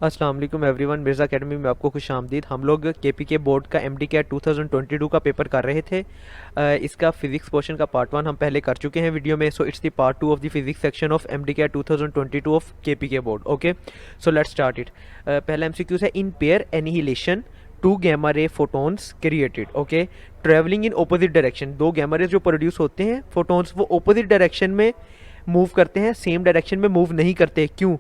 अस्सलाम वालेकुम everyone, Mirza academy में आपको खुश आमदीद। हम लोग केपीके बोर्ड का एमडी कैट 2022 का पेपर कर रहे थे। इसका फिजिक्स पोर्शन का पार्ट वन हम पहले कर चुके हैं वीडियो में। So it's the part two of the physics section of MD CAT 2022 ऑफ KPK board. Okay, so let's start it. पहला एमसीक्यूज है, in pair annihilation two gamma ray photons created. Okay, travelling in opposite direction. दो gamma rays जो produce होते हैं photons, वो opposite direction में move करते हैं, सेम डायरेक्शन में मूव नहीं करते। क्यों?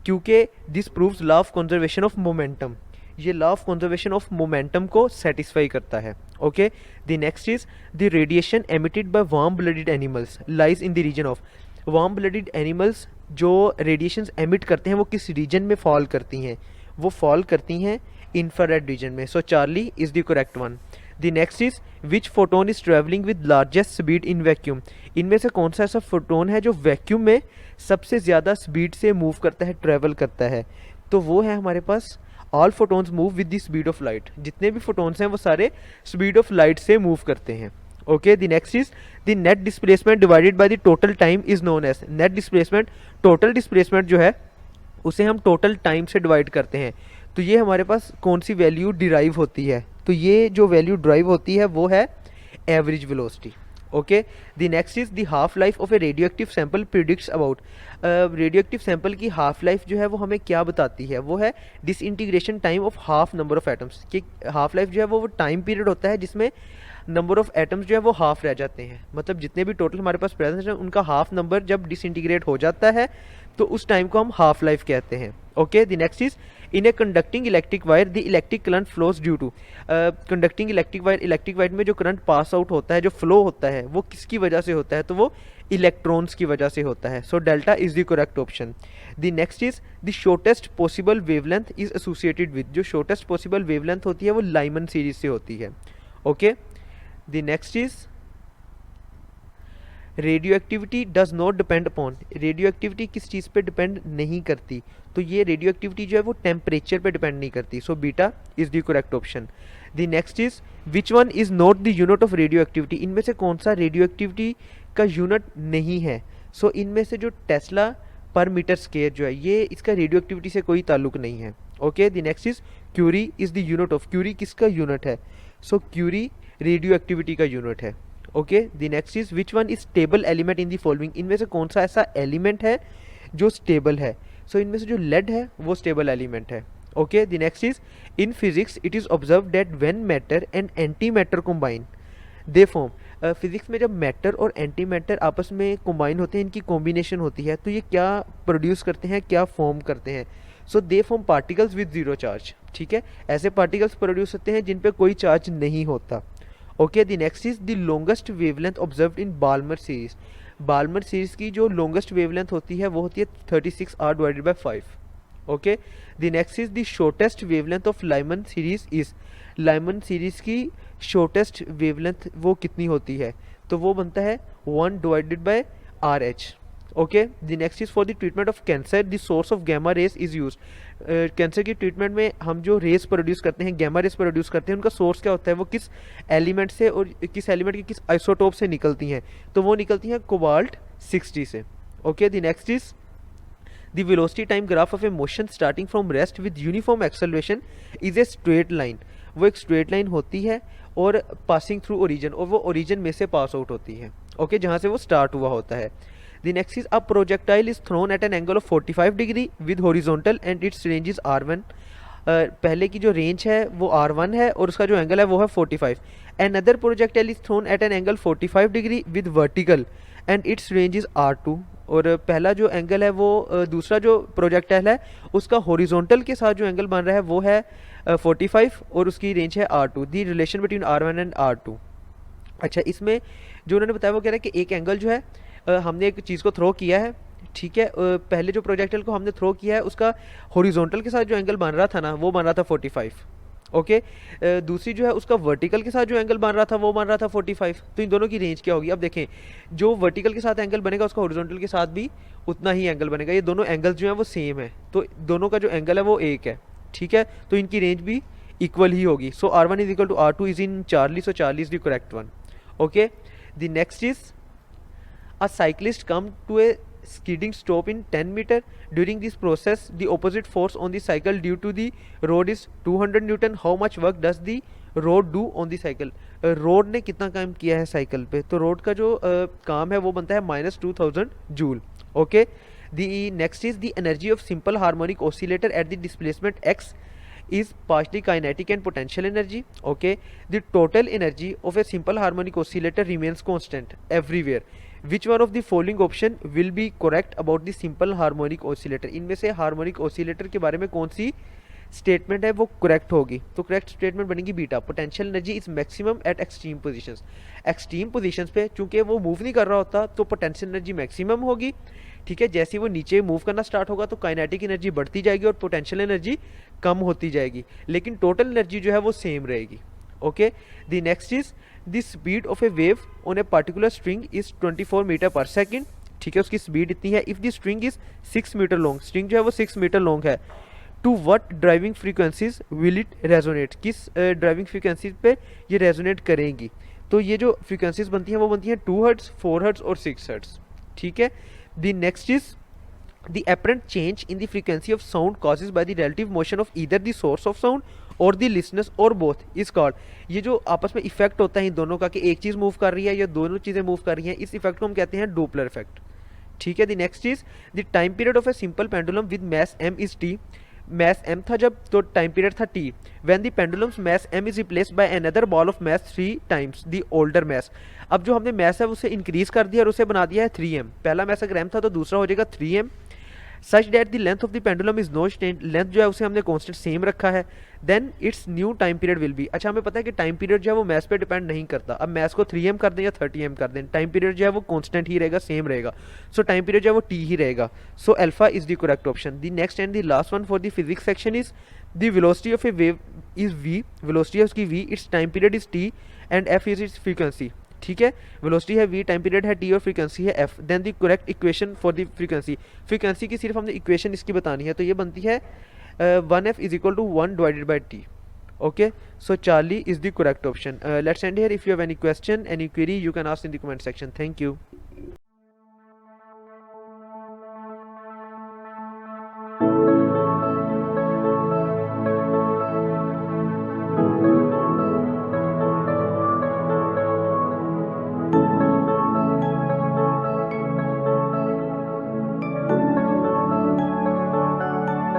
क्योंकि this proves law of conservation of momentum. ये law of conservation of momentum को सेटिस्फाई करता है। Okay, the next is the radiation emitted by warm blooded animals lies in the region of. Warm blooded animals जो radiations emit करते हैं वो किस reason में फॉल करती हैं? वो फॉल करती हैं इंफ्रारेड रीजन में। So Charlie is the correct one. The next is which photon is travelling with largest speed in vacuum. इनमें से कौन सा ऐसा फोटोन है जो वैक्यूम में सबसे ज़्यादा स्पीड से मूव करता है, ट्रेवल करता है? तो वो है हमारे पास all photons move with the speed of light. जितने भी फोटोन्स हैं वो सारे स्पीड ऑफ लाइट से मूव करते हैं। Okay, the next is the net displacement divided by the total time is known as. Net displacement, total displacement जो है उसे हम टोटल टाइम से डिवाइड करते हैं। तो ये हमारे पास कौन सी वैल्यू डिराइव होती है? तो ये जो वैल्यू ड्राइव होती है वो है average velocity. Okay, the next is the half life of A radio active sample predicts about. Radio active sample की हाफ लाइफ जो है वो हमें क्या बताती है? वो है disintegration time of half number of atoms. कि हाफ लाइफ जो है वो टाइम पीरियड होता है जिसमें नंबर ऑफ एटम्स जो है वो हाफ रह जाते हैं। मतलब जितने भी टोटल हमारे पास प्रेजेंट है उनका हाफ नंबर जब डिसइंटीग्रेट हो जाता है तो उस टाइम को हम हाफ लाइफ कहते हैं। Okay, the next is in a conducting electric wire the electric current flows due to. Conducting electric wire, electric wire में जो करंट पास आउट होता है, जो फ्लो होता है, वो किसकी वजह से होता है? तो वो इलेक्ट्रॉन्स की वजह से होता है। So delta is the correct option. The next is the shortest possible wavelength is associated with. जो शॉर्टेस्ट पॉसिबल वेवलेंथ होती है वो लाइमन सीरीज से होती है। Okay, the next is radio activity does not depend upon. Radio activity किस चीज़ पे depend नहीं करती? तो ये रेडियो एक्टिविटी जो है वो टेम्परेचर पे डिपेंड नहीं करती। So beta is the correct option. The next is which one is not the unit of radio activity. इनमें से कौन सा रेडियो एक्टिविटी का यूनिट नहीं है? सो इनमें से जो टेस्ला पर मीटर स्क्वायर जो है ये इसका रेडियो एक्टिविटी से कोई ताल्लुक नहीं है। Okay, the next is curie is the unit of. Curie किसका यूनिट है? सो क्यूरी रेडियो एक्टिविटी का यूनिट है। Okay, the next is which one is stable element in the following. इनमें से कौन सा ऐसा एलिमेंट है जो स्टेबल है? सो इनमें से जो लेड है वो स्टेबल एलिमेंट है। Okay, the next is in physics it is observe that when matter and anti matter combine they form. Physics में जब मैटर और एंटी मैटर आपस में कंबाइन होते हैं, इनकी कॉम्बिनेशन होती है, तो ये क्या प्रोड्यूस करते हैं, क्या फॉर्म करते हैं? So they form particles with zero charge. ठीक है, ऐसे पार्टिकल्स प्रोड्यूस होते हैं जिन पे कोई चार्ज नहीं होता। Okay, the next is the longest wavelength observed in Balmer series. Balmer series की जो लॉन्गेस्ट वेवलेंथ होती है वो होती है 36 R divided by 5। Okay, the next is the shortest wavelength of Lyman series is. Lyman series की shortest wavelength वो कितनी होती है? तो वो बनता है 1 divided by R H. Okay, the next is for the treatment of cancer the source of gamma rays is use. Cancer की ट्रीटमेंट में हम जो रेस प्रोड्यूस करते हैं, गैमा रेस प्रोड्यूस करते हैं, उनका सोर्स क्या होता है? वो किस एलिमेंट से और किस एलिमेंट की किस आइसोटोप से निकलती हैं? तो वो निकलती हैं कोबाल्ट 60 से। Okay, the next is the velocity time graph of A motion starting from rest with uniform acceleration is a straight line. वो एक स्ट्रेट लाइन होती है और पासिंग थ्रू ओरिजिन, और वो ओरिजिन में से पास आउट होती है। ओके, जहाँ से वो स्टार्ट हुआ होता है। The next is a projectile is thrown at an angle of 45 degree with horizontal and its range is r1। पहले की जो रेंज है वो r1 है और उसका जो एंगल है वो है 45। Another projectile is thrown at an angle 45 degree with vertical and its range is r2। और पहला जो एंगल है वो दूसरा जो प्रोजेक्टाइल है उसका हॉरिजॉन्टल के साथ जो एंगल बन रहा है वो है 45 और उसकी रेंज है r2। The relation between r1 and r2। अच्छा, इसमें जो उन्होंने बताया वो कह रहा है कि एक एंगल जो है हमने एक चीज़ को थ्रो किया है। ठीक है, पहले जो प्रोजेक्टाइल को हमने थ्रो किया है उसका हॉरिजॉन्टल के साथ जो एंगल बन रहा था ना वो बन रहा था 45। ओके, दूसरी जो है उसका वर्टिकल के साथ जो एंगल बन रहा था वो बन रहा था 45। तो इन दोनों की रेंज क्या होगी? अब देखें, जो वर्टिकल के साथ एंगल बनेगा उसका हॉरिजॉन्टल के साथ भी उतना ही एंगल बनेगा। ये दोनों एंगल्स जो हैं वो सेम है, तो दोनों का जो एंगल है वो एक है। ठीक है, तो इनकी रेंज भी इक्वल ही होगी। So r1 is equal to r2 is in Charlie. So Charlie is the correct one. Okay, the next is a cyclist come to a skidding stop in 10 meter. During this process, the opposite force on the cycle due to the road is 200 Newton. How much work does the road do on the cycle? Road ने कितना काम किया है cycle पे, तो road का जो काम है वो बनता है -2000 joule. Okay. The next is the energy of simple harmonic oscillator at the displacement x is partially kinetic and potential energy. Okay. The total energy of a simple harmonic oscillator remains constant everywhere. Which one of the following option will be correct about the simple harmonic oscillator? इनमें से harmonic oscillator के बारे में कौन सी statement है वो correct होगी? तो करेक्ट स्टेटमेंट बनेगी beta. Potential energy is maximum eight extreme positions. Extreme positions पे चूंकि वो मूव नहीं कर रहा होता तो पोटेंशियल एनर्जी मैक्सिमम होगी. ठीक है. जैसे ही वो नीचे मूव करना स्टार्ट होगा तो काइनेटिक एनर्जी बढ़ती जाएगी और पोटेंशियल एनर्जी कम होती जाएगी, लेकिन टोटल एनर्जी जो है वो सेम रहेगी. Okay. The next is the speed of a wave on a particular string is 24 meter पर सेकेंड. ठीक है. उसकी स्पीड इतनी है. If the string is 6 meter long, string जो है वो 6 मीटर लॉन्ग है, to what driving frequencies will it resonate? किस ड्राइविंग फ्रीक्वेंसीज पे ये रेजोनेट करेंगी? तो ये जो फ्रीक्वेंसीज बनती हैं वो बनती हैं 2 हर्ट्ज, 4 हर्ट्ज और 6 हर्ट्ज. ठीक है. The next is the apparent change in the frequency of sound causes by the relative motion of either the source of sound or the listeners or both is called. ये जो आपस में effect होता है इन दोनों का कि एक चीज़ मूव कर रही है या दोनों चीज़ें मूव कर रही हैं, इस इफेक्ट को हम कहते हैं डोपलर इफेक्ट. ठीक है. The next is the time period of a simple pendulum with mass m is t. Mass m था जब तो टाइम पीरियड था t. When the pendulum's mass m is replaced by another ball of mass 3 times the older mass. अब जो हमने मास है उसे increase कर दिया और उसे बना दिया है 3m. पहला मास अगर m था तो दूसरा हो जाएगा 3m. Such that the length of the pendulum is no change. Length जो है उसे हमने कांस्टेंट सेम रखा है. Then its new time period will be. अच्छा, हमें पता है कि टाइम पीरियड जो है वो मैथ पे डिपेंड नहीं करता. अब मैथ को 3m कर दें या 30m कर दें, टाइम पीरियड जो है वो कांस्टेंट ही रहेगा, सेम रहेगा. सो टाइम पीरियड जो है वो t ही रहेगा. So alpha is the correct option. The next and the last one for the physics section is the velocity of a wave is v. Velocity है उसकी v, its time period is t and f is its frequency. ठीक है. Velocity है v, time period है t और frequency है f. Then the correct equation for the frequency. Frequency की सिर्फ हमने इक्वेशन इसकी बतानी है, तो ये बनती है 1f is equal to 1 divided by t. Okay, so Charlie is the correct option. Let's end here. If you have any question, any query, you can ask in the comment section. Thank you.